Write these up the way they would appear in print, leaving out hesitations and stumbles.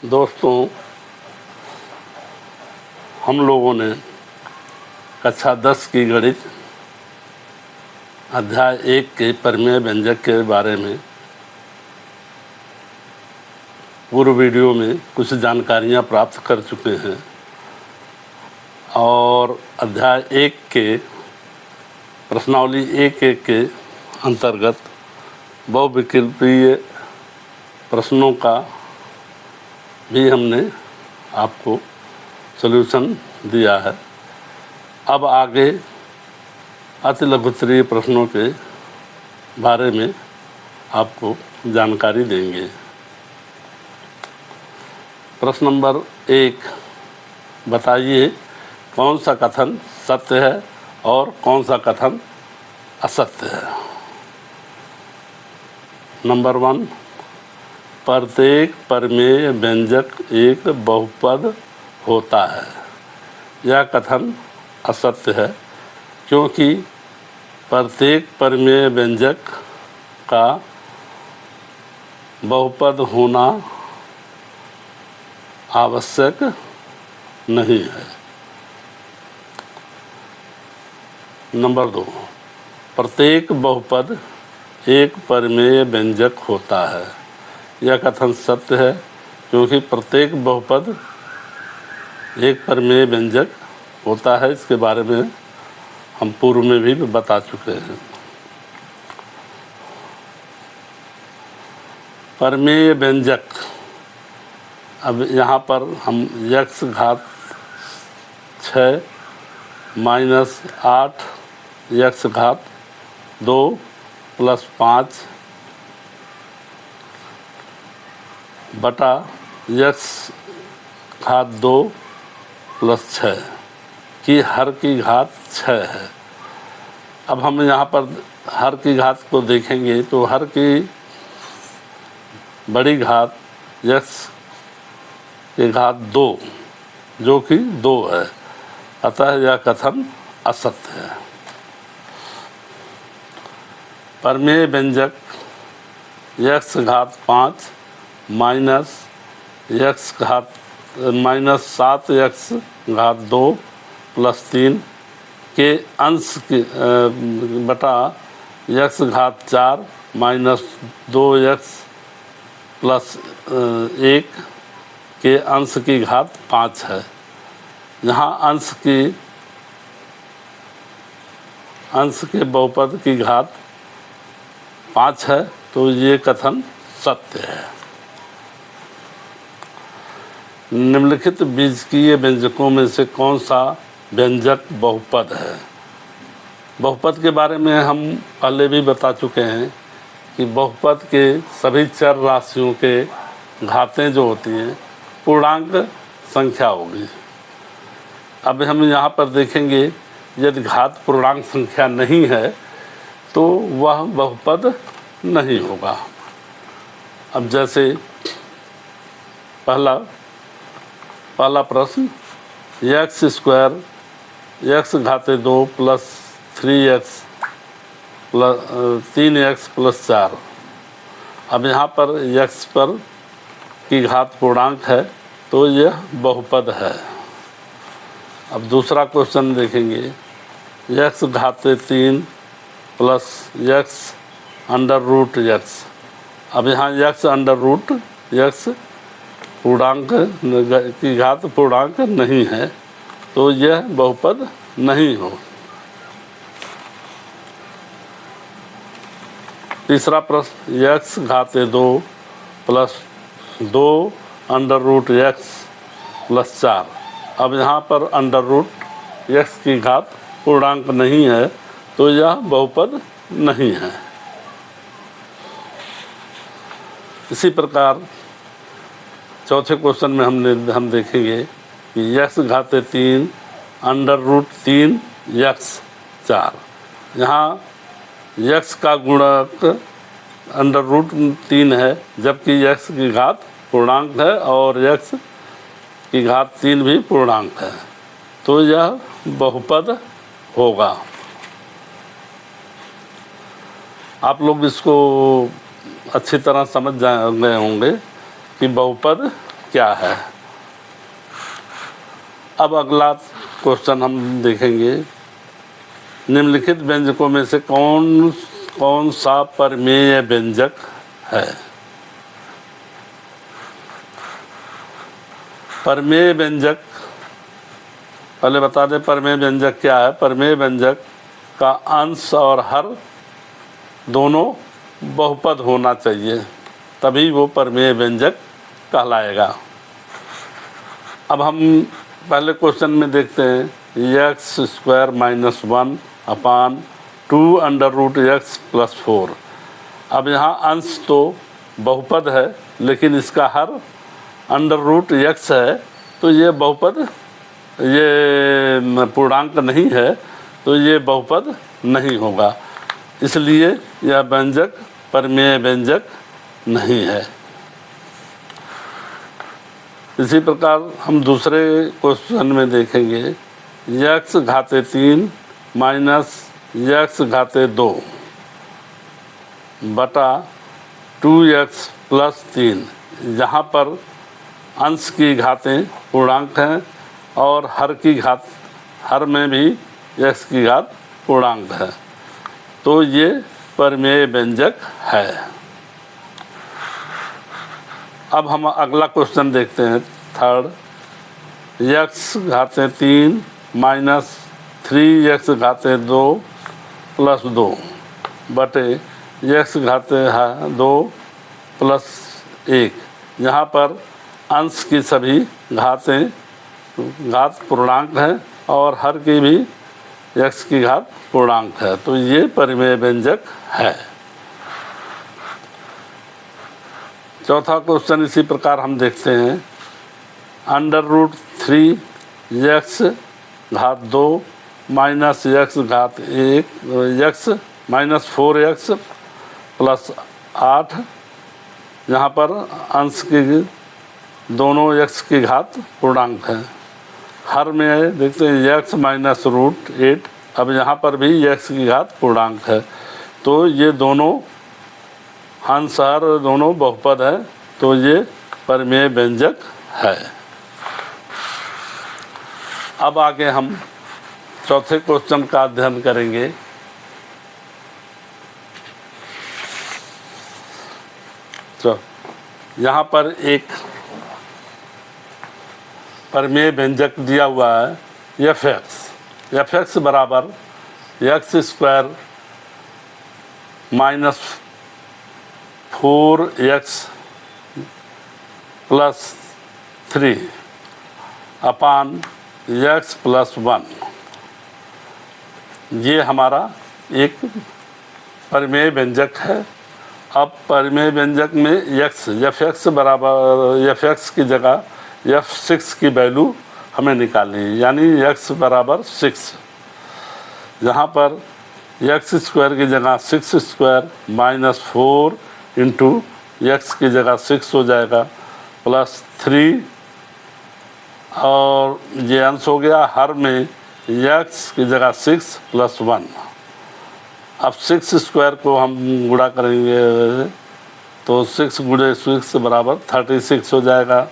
दोस्तों, हम लोगों ने कक्षा 10 की गणित अध्याय 1 के परिमेय व्यंजक के बारे में पूर्व वीडियो में कुछ जानकारियां प्राप्त कर चुके हैं और अध्याय 1 के प्रश्नावली 1-1 के अंतर्गत बहुविकल्पीय प्रश्नों का भी हमने आपको सॉल्यूशन दिया है। अब आगे अति लघुत्तरीय प्रश्नों के बारे में आपको जानकारी देंगे। प्रश्न नंबर 1, बताइए कौन सा कथन सत्य है और कौन सा कथन असत्य है। नंबर 1, प्रत्येक परिमेय व्यंजक एक बहुपद होता है। यह कथन असत्य है क्योंकि प्रत्येक परिमेय व्यंजक का बहुपद होना आवश्यक नहीं है। नंबर 2, प्रत्येक बहुपद एक परिमेय व्यंजक होता है। यह कथन सत्य है क्योंकि प्रत्येक बहुपद एक परिमेय व्यंजक होता है। इसके बारे में हम पूर्व में भी बता चुके हैं। परिमेय व्यंजक, अब यहाँ पर हम x घात 6 माइनस 8 x घात 2 प्लस 5 बटा x घात 2 प्लस 6 की हर की घात 6 है। अब हम यहाँ पर हर की घात को देखेंगे तो हर की बड़ी घात x की घात 2 जो कि 2 है, अतः यह कथन असत्य है। परिमेय व्यंजक x घात 5 माइनस 7x घात 2 प्लस 3 के अंश के बटा x घात 4 माइनस 2x प्लस 1 के अंश की घात 5 है। यहाँ अंश के बहुपद की घात 5 है, तो ये कथन सत्य है। निम्नलिखित बीजकीय व्यंजकों में से कौन सा व्यंजक बहुपद है। बहुपद के बारे में हम पहले भी बता चुके हैं कि बहुपद के सभी चर राशियों के घातें जो होती हैं पूर्णांक संख्या होगी। अब हम यहाँ पर देखेंगे यदि घात पूर्णांक संख्या नहीं है तो वह बहुपद नहीं होगा। अब जैसे पहला प्रश्न x स्क्वायर x घाते 2 प्लस 3x प्लस 4। अब यहाँ पर x पर की घात पूर्णांक है तो यह बहुपद है। अब दूसरा क्वेश्चन देखेंगे x घाते 3 plus x under root x। अब यहाँ x अंडर रूट x पूर्णांक की घात पूर्णांक नहीं है तो यह बहुपद नहीं हो। तीसरा प्रश्न x घाते 2 plus 2 under root x plus 4। अब यहाँ पर अंडर रूट x की घात पूर्णांक नहीं है तो यह बहुपद नहीं है। इसी प्रकार चौथे क्वेश्चन में हम देखेंगे कि x घाते 3 अंडर रूट 3 x 4। यहाँ x का गुणक अंडर रूट 3 है जबकि x की घात पूर्णांक है और x की घात 3 भी पूर्णांक है, तो यह बहुपद होगा। आप लोग इसको अच्छी तरह समझ गए होंगे कि बहुपद क्या है। अब अगला क्वेश्चन हम देखेंगे, निम्नलिखित व्यंजकों में से कौन सा प्रमेय व्यंजक है। प्रमेय व्यंजक, पहले बता दें प्रमेय व्यंजक क्या है। प्रमेय व्यंजक का अंश और हर दोनों बहुपद होना चाहिए, तभी वो प्रमेय व्यंजक कहलाएगा। अब हम पहले क्वेश्चन में देखते हैं, x² - 1 अपान 2 √x + 4। अब यहाँ अंश तो बहुपद है, लेकिन इसका हर √x है, तो ये बहुपद, ये पूर्णांक नहीं है, तो ये बहुपद नहीं होगा, इसलिए यह व्यंजक प्रमेय व्यंजक नहीं है। इसी प्रकार हम दूसरे क्वेश्चन में देखेंगे, x⁻³ - x⁻² बटा 2x + 3। जहाँ पर अंश की घातें पूर्णांक हैं और हर में भी x की घात पूर्णांक है, तो ये प्रमेय व्यंजक है। अब हम अगला क्वेश्चन देखते हैं, थर्ड, x⁻³ - 3x⁻² + 2 बटे x⁻² + 1। यहाँ पर अंश की सभी घात पूर्णांक हैं और हर की भी x की घात पूर्णांक है, तो ये प्रमेय व्यंजक है। चौथा क्वेश्चन इसी प्रकार हम देखते हैं, √3x⁻² - x⁻1 x -4x + 8। यहाँ पर अंश की दोनों x की घात पूर्णांक है। हर में देखते हैं x -√8। अब यहाँ पर भी x की घात पूर्णांक है, तो ये दोनों अंश हर दोनों बहुपद है, तो ये प्रमेय व्यंजक है। अब आगे हम चौथे क्वेश्चन का अध्ययन करेंगे। तो यहाँ पर एक प्रमेय व्यंजक दिया हुआ है, f(x) बराबर x² - 4x + 3 अपान x + 1। ये हमारा एक प्रमेय व्यंजक है। अब प्रमेय व्यंजक में f(x) बराबर f(x) की जगह f(6) की वैल्यू हमें निकालनी है, यानी x बराबर 6। यहाँ पर x² की जगह 6² - 4 इंटू x की जगह 6 हो जाएगा + 3, और ये अंश हो गया। हर में x की जगह 6 + 1। अब 6² को हम गुणा करेंगे, तो 6 × 6 बराबर 36 हो जाएगा,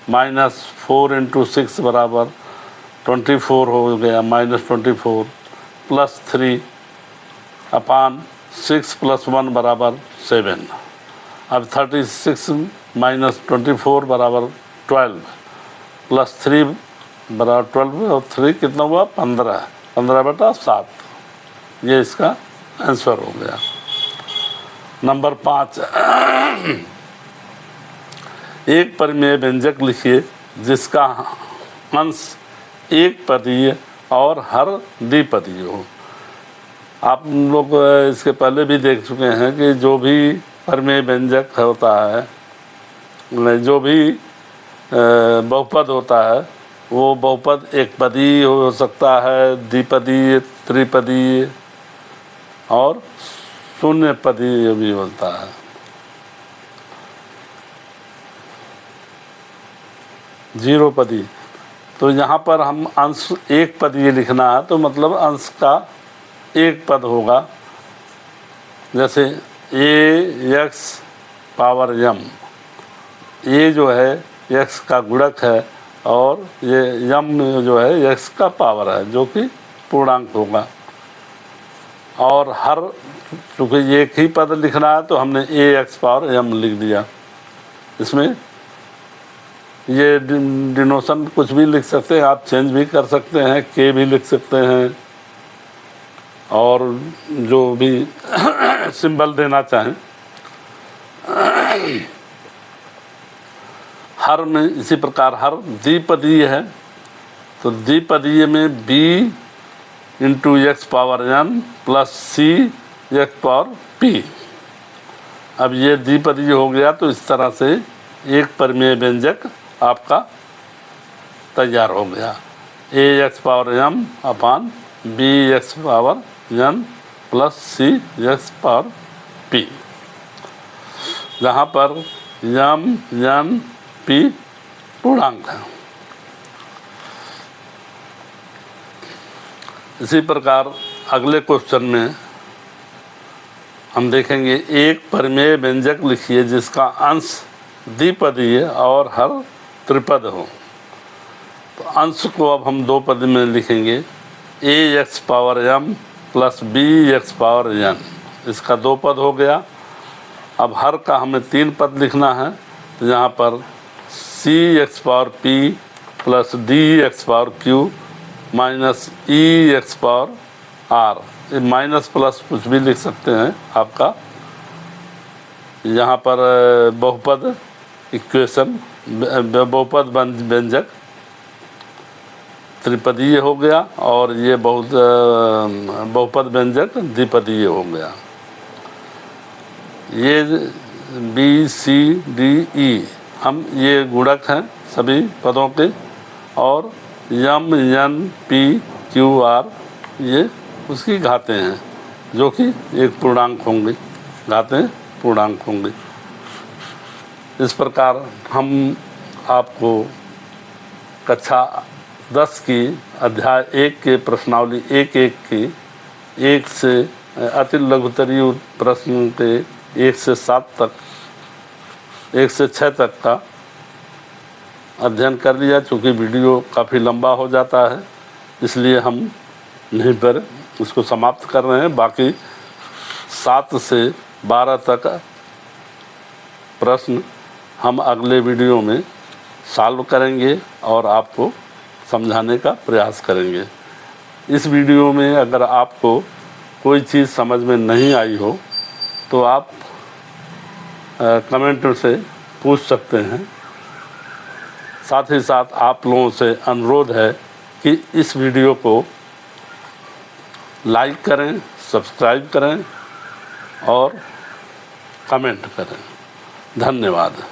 -4 × 6 बराबर 24 हो गया, -24 + 3 अपान 6 + 1 बराबर 7। अब 36 - 24 बराबर 12 + 3 बराबर 12, और 3 कितना हुआ 15, 15/7। ये इसका आंसर हो गया। नंबर 5, एक प्रमेय व्यंजक लिखिए जिसका अंश एक पदीय और हर द्विपदीय हो। आप लोग इसके पहले भी देख चुके हैं कि जो भी प्रमेय व्यंजक होता है, जो भी बहुपद होता है, वो बहुपद एक पदीय हो सकता है, द्विपदीय, त्रिपदीय और शून्य पदीय भी होता है। जीरो पदी। तो यहाँ पर हम अंश एक पदीय लिखना है, तो मतलब अंश का एक पद होगा। जैसे ax⁻m, ये जो है x का गुणक है और ये m जो है x का पावर है जो कि पूर्णांक होगा। और हर चूँकि एक ही पद लिखना है तो हमने ax पावर m लिख दिया। इसमें ये डिनोशन कुछ भी लिख सकते हैं, आप चेंज भी कर सकते हैं, k भी लिख सकते हैं और जो भी सिंबल देना चाहें। हर में इसी प्रकार हर द्विपदीय है तो द्विपदीय में b into x power n plus c x power p। अब ये द्विपदीय हो गया तो इस तरह से एक परिमेय व्यंजक आपका तैयार हो गया। a x power m upon b x power n plus c x power p, जहाँ पर m n p पूर्णांक है। इसी प्रकार अगले क्वेश्चन में हम देखेंगे एक परिमेय व्यंजक लिखिए जिसका अंश द्विपदीय और हर त्रिपद हो। तो अंश को अब हम दो पद में लिखेंगे a x power m plus b x power n, इसका दो पद हो गया। अब हर का हमें तीन पद लिखना है तो यहाँ पर c x power p plus d x power q minus e x power r, ये माइनस प्लस कुछ भी लिख सकते हैं आपका। यहाँ पर बहुपद इक्वेशन बहुपद व्यंजक त्रिपदीय हो गया और ये बहुपद व्यंजक द्विपदीय हो गया। ये बी सी डी ई हम ये गुणक हैं सभी पदों के और m n p q r ये उसकी घातें हैं जो कि एक पूर्णांक होंगे, घातें पूर्णांक होंगे। इस प्रकार हम आपको कक्षा 10 की अध्याय 1 के प्रश्नावली 1-1 की 1 से अति लघुतरीय प्रश्न के 1 से 7 तक 1 से 6 तक का अध्ययन कर लिया। चूँकि वीडियो काफ़ी लंबा हो जाता है इसलिए हम यहीं पर इसको समाप्त कर रहे हैं। बाकी 7 से 12 तक प्रश्न हम अगले वीडियो में सॉल्व करेंगे और आपको समझाने का प्रयास करेंगे। इस वीडियो में अगर आपको कोई चीज़ समझ में नहीं आई हो तो आप कमेंट से पूछ सकते हैं। साथ ही साथ आप लोगों से अनुरोध है कि इस वीडियो को लाइक करें, सब्सक्राइब करें और कमेंट करें। धन्यवाद।